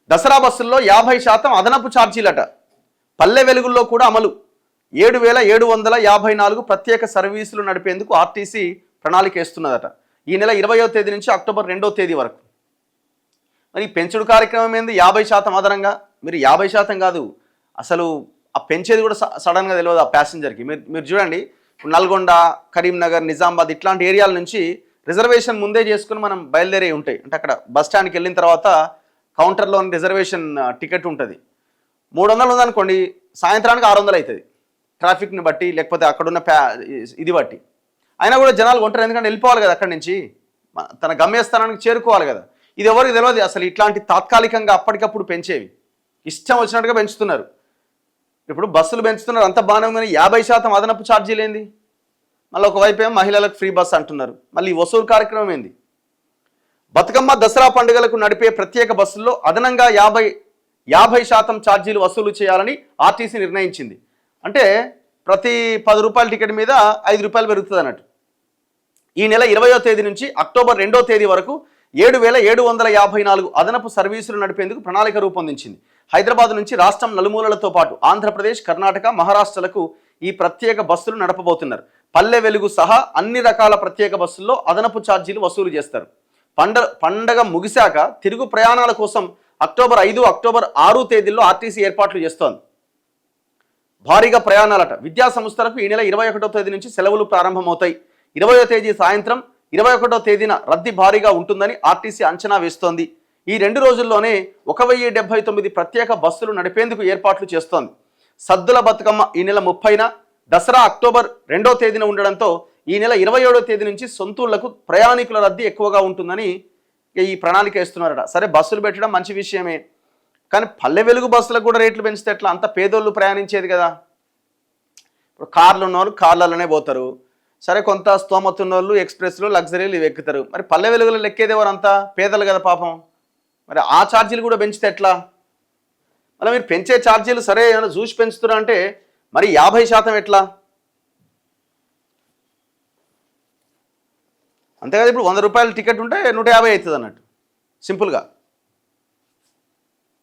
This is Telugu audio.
దసరా బస్సుల్లో 50% అదనపు ఛార్జీలట. పల్లె వెలుగుల్లో కూడా అమలు. 7,754 ప్రత్యేక సర్వీసులు నడిపేందుకు ఆర్టీసీ ప్రణాళిక వేస్తున్నదట. ఈ నెల 20వ తేదీ నుంచి అక్టోబర్ 2వ తేదీ వరకు. మరి పెంచుడు కార్యక్రమం ఏంది? 50% అదనంగా. మీరు 50% కాదు, అసలు ఆ పెంచేది కూడా సడన్గా తెలియదు ఆ ప్యాసింజర్కి. మీరు చూడండి, నల్గొండ, కరీంనగర్, నిజామాబాద్ ఇట్లాంటి ఏరియాల నుంచి రిజర్వేషన్ ముందే చేసుకుని మనం బయలుదేరే ఉంటాయి. అంటే అక్కడ బస్ స్టాండ్కి వెళ్ళిన తర్వాత కౌంటర్లోని రిజర్వేషన్ టికెట్ ఉంటుంది. 300 ఉందనుకోండి, సాయంత్రానికి 600 అవుతుంది. ట్రాఫిక్ని బట్టి లేకపోతే అక్కడున్న ఇది బట్టి. అయినా కూడా జనాలు కొంటారు, ఎందుకంటే వెళ్ళిపోవాలి కదా అక్కడి నుంచి, తన గమ్యస్థానానికి చేరుకోవాలి కదా. ఇది ఎవరికి తెలియదు అసలు. ఇట్లాంటి తాత్కాలికంగా అప్పటికప్పుడు పెంచేవి ఇష్టం వచ్చినట్టుగా పెంచుతున్నారు. ఇప్పుడు బస్సులు పెంచుతున్నారు, అంత బాగానే ఉందని 50% అదనపు ఛార్జీలు ఏంది? మళ్ళీ ఒకవైపు ఏమో మహిళలకు ఫ్రీ బస్ అంటున్నారు. మళ్ళీ వసూలు కార్యక్రమం ఏంది? బతుకమ్మ, దసరా పండుగలకు నడిపే ప్రత్యేక బస్సుల్లో అదనంగా 50% ఛార్జీలు వసూలు చేయాలని ఆర్టీసీ నిర్ణయించింది. అంటే ప్రతి 10 రూపాయల టికెట్ మీద 5 రూపాయలు పెరుగుతుంది అన్నట్టు. ఈ నెల 20వ తేదీ నుంచి అక్టోబర్ 2వ తేదీ వరకు 7,754 అదనపు సర్వీసులు నడిపేందుకు ప్రణాళిక రూపొందించింది. హైదరాబాద్ నుంచి రాష్ట్రం నలుమూలలతో పాటు ఆంధ్రప్రదేశ్, కర్ణాటక, మహారాష్ట్రలకు ఈ ప్రత్యేక బస్సులు నడపబోతున్నారు. పల్లె వెలుగు సహా అన్ని రకాల ప్రత్యేక బస్సుల్లో అదనపు ఛార్జీలు వసూలు చేస్తారు. పండగ ముగిశాక తిరుగు ప్రయాణాల కోసం అక్టోబర్ 5, అక్టోబర్ 6 తేదీల్లో ఆర్టీసీ ఏర్పాట్లు చేస్తోంది. భారీగా ప్రయాణాలట. విద్యా సంస్థలకు ఈ నెల 21వ తేదీ నుంచి సెలవులు ప్రారంభమవుతాయి. 20వ తేదీ సాయంత్రం, 21వ తేదీన రద్దీ భారీగా ఉంటుందని ఆర్టీసీ అంచనా వేస్తోంది. ఈ 2 రోజుల్లోనే 1079 ప్రత్యేక బస్సులు నడిపేందుకు ఏర్పాట్లు చేస్తోంది. సద్దుల బతుకమ్మ ఈ నెల 30న, దసరా అక్టోబర్ 2వ తేదీన ఉండడంతో ఈ నెల 27వ తేదీ నుంచి సొంతూళ్లకు ప్రయాణికుల రద్దీ ఎక్కువగా ఉంటుందని ఈ ప్రణాళిక వేస్తున్నారట. సరే, బస్సులు పెట్టడం మంచి విషయమే, కానీ పల్లె వెలుగు బస్సులకు కూడా రేట్లు పెంచితే ఎట్లా? అంత పేదోళ్ళు ప్రయాణించేది కదా. ఇప్పుడు కార్లు ఉన్నవాళ్ళు కార్లలోనే పోతారు. సరే, కొంత స్తోమత ఉన్న వాళ్ళు ఎక్స్ప్రెస్లు, లగ్జరీలు ఇవి ఎక్కుతారు. మరి పల్లె వెలుగులు లెక్కేది ఎవరంతా? పేదలు కదా పాపం. మరి ఆ ఛార్జీలు కూడా పెంచితే ఎట్లా? మళ్ళీ మీరు పెంచే ఛార్జీలు సరే ఏమైనా చూసి పెంచుతున్నా అంటే మరి 50% ఎట్లా? అంతేకాదు, ఇప్పుడు 100 రూపాయల టికెట్ ఉంటే 150 అవుతుంది అన్నట్టు సింపుల్గా.